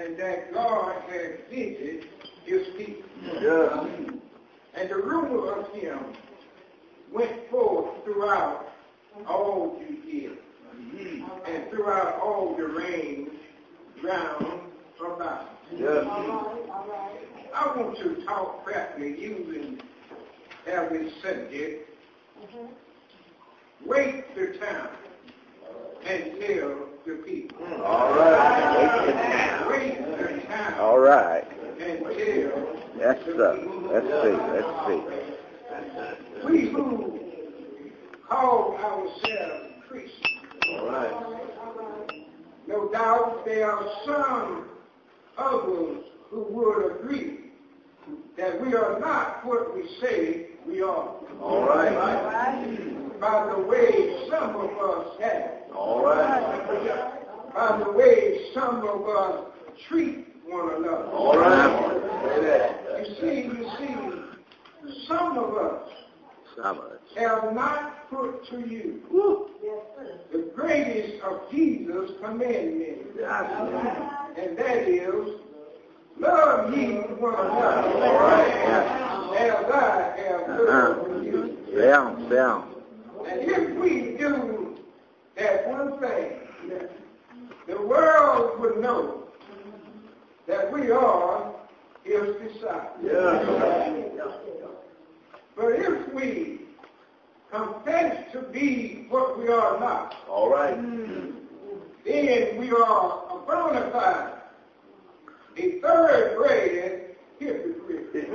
and that God had visited his people. Yeah. And the rumor of him went forth throughout all Judea and throughout all the range round about. Yeah. I want to talk practically using as a subject. Wait the time and tell the people. All right. Wait the time. All right. And tell That's the up. people. Let's see. We who call ourselves Christians. All right. No doubt there are some others who would agree that we are not what we say we are. All right. By the way some of us have. All right. By the way some of us treat one another. All right. Say that. You see, some of us have not put to you the greatest of Jesus' commandments. And that is, love ye one another. All right. As I have loved you. Down. And if we do that one thing, the world would know that we are his disciples. Yeah. But if we confess to be what we are not, All right. then we are a bona fide, a third-grade hypocrite.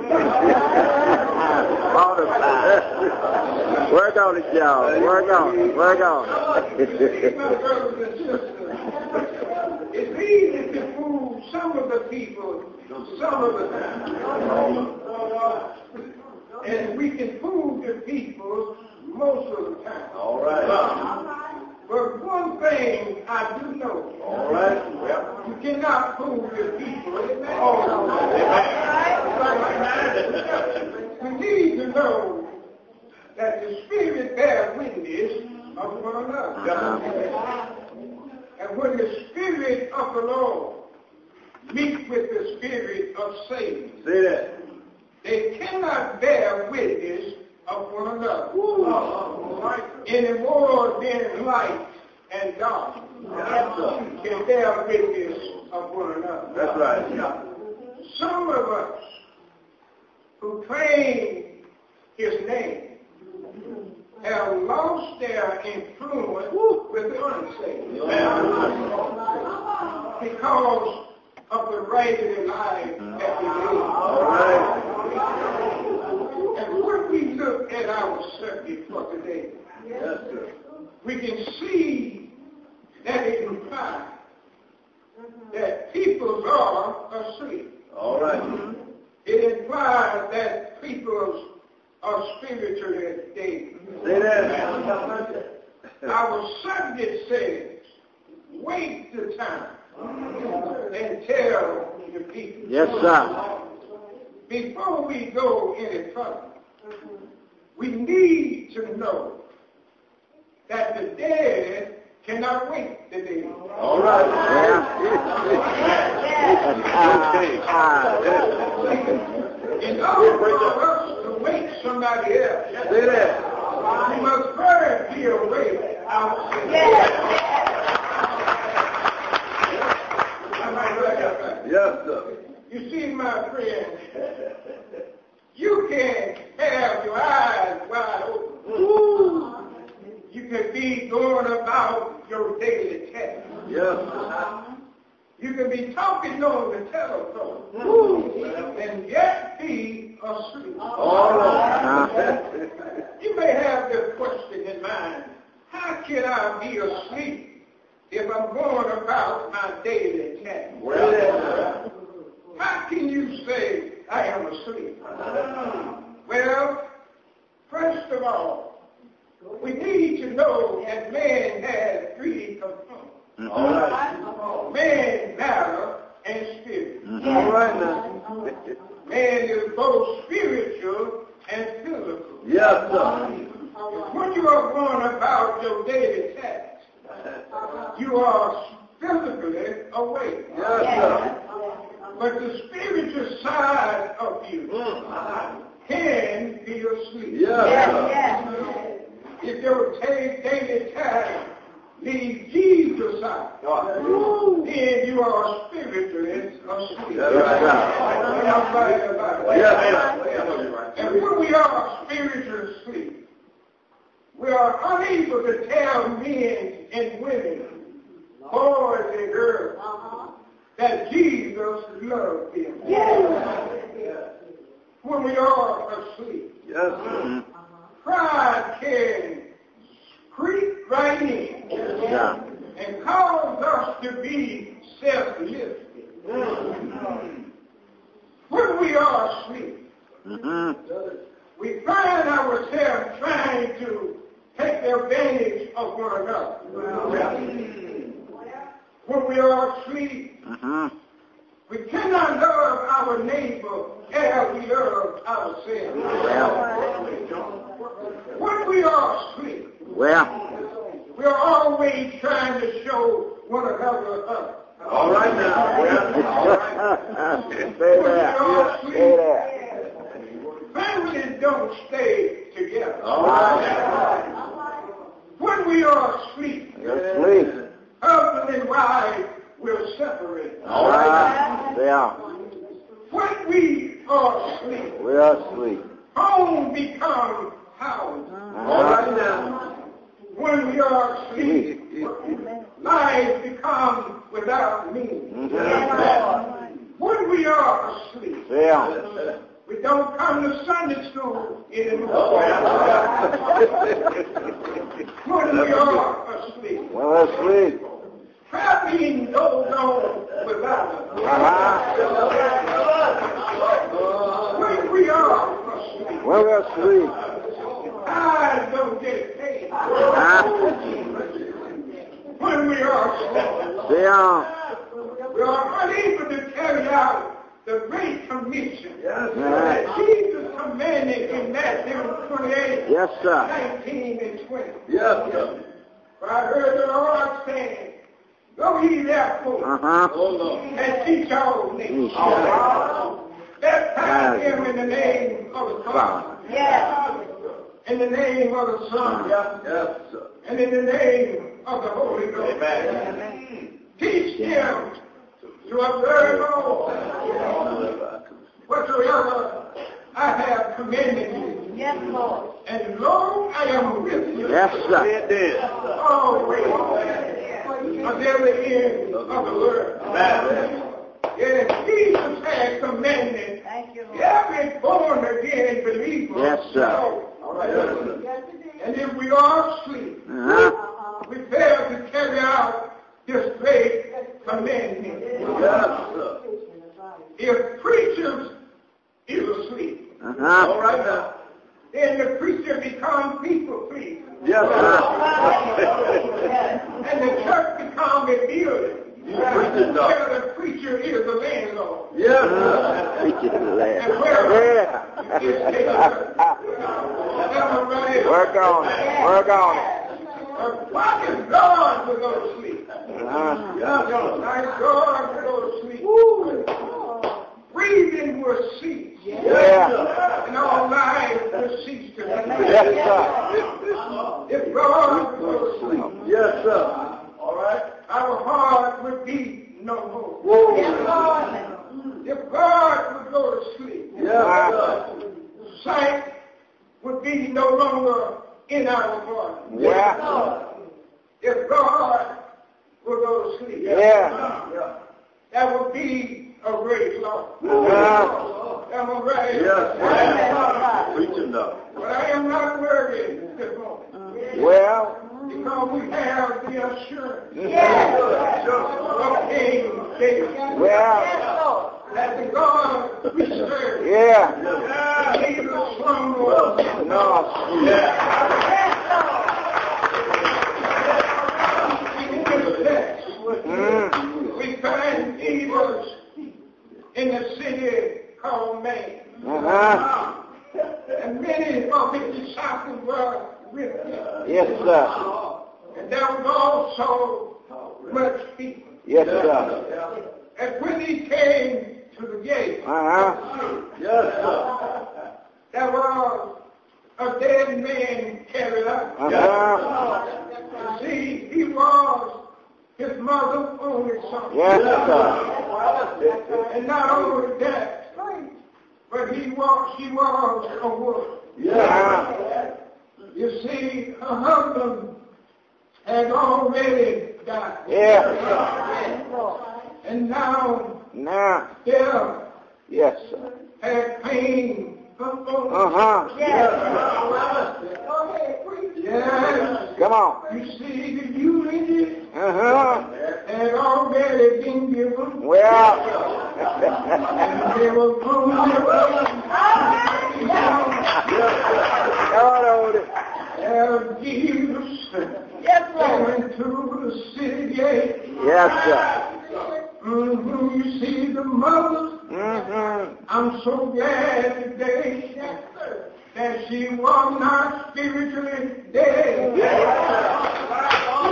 Work on it, y'all. Work on it. My brothers and sisters, it's easy to fool some of the people some of the time. And we can fool the people most of the time. All right. But one thing I do know. All right. You cannot fool the people. We need to know that the Spirit bears witness of one another. And when the Spirit of the Lord meets with the spirit of Satan, Say that. they cannot bear witness of one another. Any more than light and dark can bear witness of one another. That's right. Some of us who claim his name have lost their influence with the unsaved because of the raggedy life that we live. And when we look at our subject for today, we can see that it implies that people are asleep. All right. It implies that people are spiritually dead. Say that. Our subject says, wait the time and tell the people. Yes, sir. Before we go any further, we need to know that the dead cannot wait the dead. All right. In order for us to wake somebody else, Say that. we must first be awake ourselves. Am I right about that? Yes, sir. You see, my friend, you can have your eyes wide open. You can be going about your daily task. Yes, sir. You can be talking on the telephone and yet be asleep. All right. You may have this question in mind: how can I be asleep if I'm going about my daily task? Well, How can you say I am asleep? Well, first of all, we need to know that man has three components. all right. Man, matter, and spirit. All right now. Man is both spiritual and physical. Yes, sir. When you are going about your daily tasks, you are physically awake. Yes, sir. But the spiritual side of you can be asleep. If you will take daily time, leave Jesus out, then you are spiritually asleep. And when we are spiritually asleep, we are unable to tell men and women, boys and girls, that Jesus loved them. When we are asleep, pride can creep right in and cause us to be self-lifted. When we are asleep, we find ourselves trying to take advantage of one another. When we are asleep, we cannot love our neighbor as we love ourselves. When we are asleep, we are always trying to show one another up. All right now. Say that. Families don't stay together. When we are asleep, husband and wife will separate. All right. When we are asleep, home becomes house. All right now. When we are asleep, life becomes without meaning. When we are asleep, we don't come to Sunday school anymore. When we are asleep, traveling goes on without us. When we are asleep, eyes don't get paid. When we are asleep, we are unable to carry out the Great Commission that Jesus commanded in Matthew 28, 19 and 20. For I heard the Lord saying, go ye therefore and teach all nations. Baptize them in the name of the Father, in the name of the Son, and in the name of the Holy Ghost. Teach them to observe all whatsoever I have commanded you. And lo, I am with you always until the end of the world. Yes, Jesus has commanded every born again believer. And if we are asleep, we fail to carry out this great commandment. If preachers is asleep, All right now. then the preacher becomes people pleaser. And the church becomes a building. Where the preacher is the landlord. Preacher to the land. And where you just take Work on it. Why is God to go to sleep? Like God to go to sleep. Breathing will cease. And all life will cease to be. If God would go to sleep. All right. Our heart would beat no more. If God would go to sleep. Sight would be no longer in our heart. If God would go to sleep. That would be a great loss. Am I right? But I am not worried this morning. Because we have the assurance of King David. That the God we serve, neither slumber nor we find evils in the city called man. And many of his disciples were with him. And there was also much people. And when he came to the gate. Yes, sir. There was a dead man carried up. See, he was his mother's only son. Yes, sir. And not only that, but she was a woman. You see, her husband had already died. And now, death yes, sir. had pain upon Yes. Come on. You see, the eulogy had already been given. Well. And they were going to Jesus going to the city gate. Yes, sir. You see the mother. I'm so glad today that she was not spiritually dead.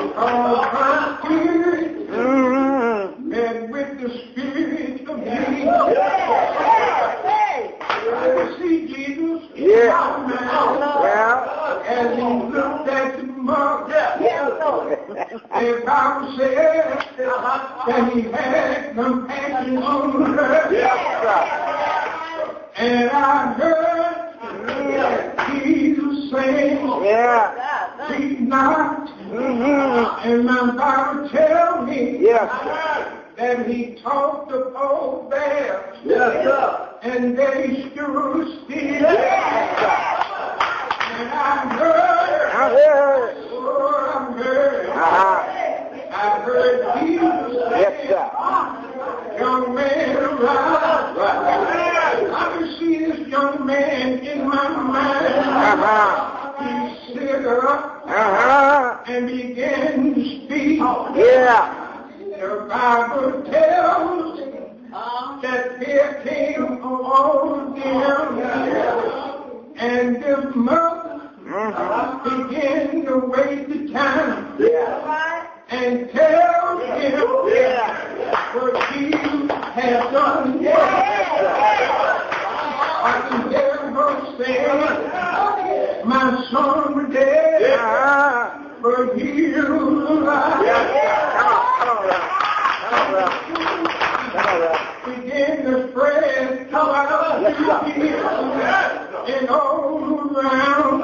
Because her spirit met with the spirit of Jesus. You see Jesus? As he looked at the mother, the Bible says that he had compassion on her. And I heard Jesus saying, "Weep not." And my Bible tells me that he talked of old bears. And they stood still. And I heard Jesus say, "Young man, arise." I can see this young man in my mind. He stood up and began to speak. The Bible tells that there came all them, and the mother began to waste the time and tell him what Jesus had done. I can hear her saying, "My son was dead, but he's alive." Begin to spread throughout the and all around.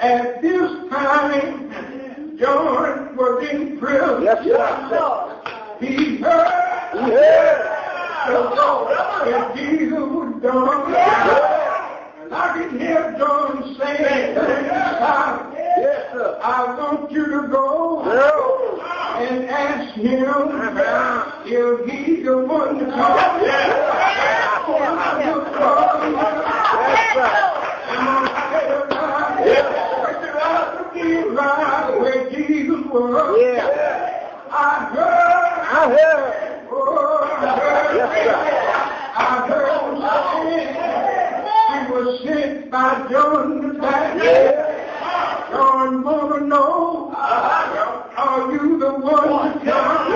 At this time, John was in prison. He heard that Jesus was done. I can hear John saying, "I want you to go and ask him if he's the one to come." Where Jesus was. I heard. I heard him saying he was sent by John the Baptist. John want to know, are you the one to come?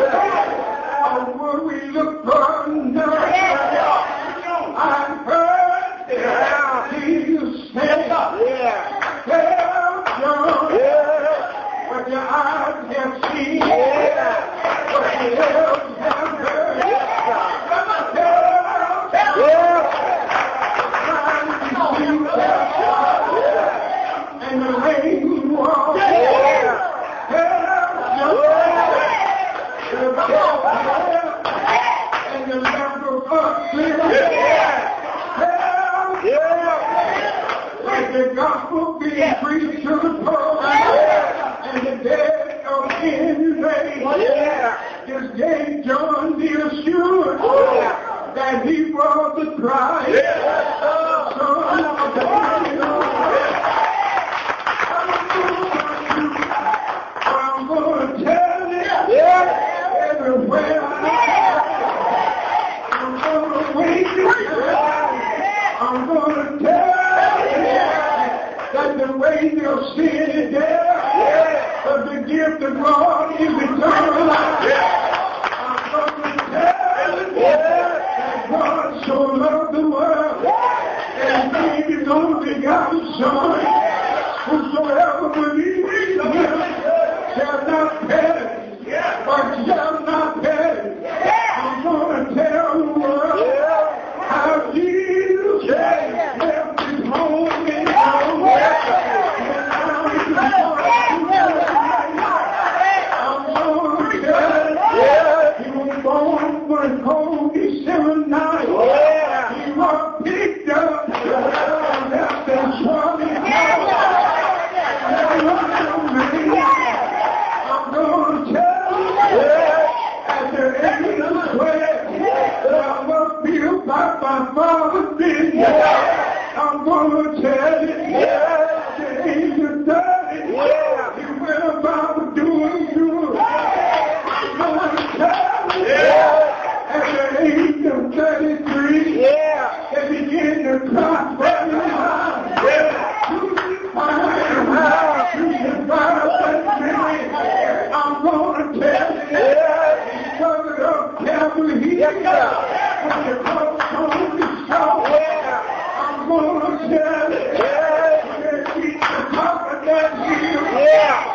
Or would we look for another? I heard Jesus say, "Tell John what your eyes have seen, what your ears have heard." And the rain walk. And the lamp of Let the gospel be preached to the poor. And the dead of in vain. Just gave John the assurance that he was the Christ. Son of God. I'm going to tell you everywhere I'm going to wake you. I'm going to tell you that the wages of sin is there, but the gift of God is eternal life. I'm going to tell you that the world. And he is only begotten Son. Whosoever believes in him shall not perish, but shall not perish. I'm going to tell the world how Jesus left his home in home. And now he's going to tell he was born for a cold December night. He was picked up and left and swung in home. I'm going to tell you at the end of the way that I must be about my father's business. I'm going to tell you at the age of 30, he went about doing good. I'm going to tell you at the age of 33, they begin to prosper in life. I'm going to tell you, he covered up Calvary Hill. When the cross on the shoulder, I'm going to tell you, that he's the top of that hill.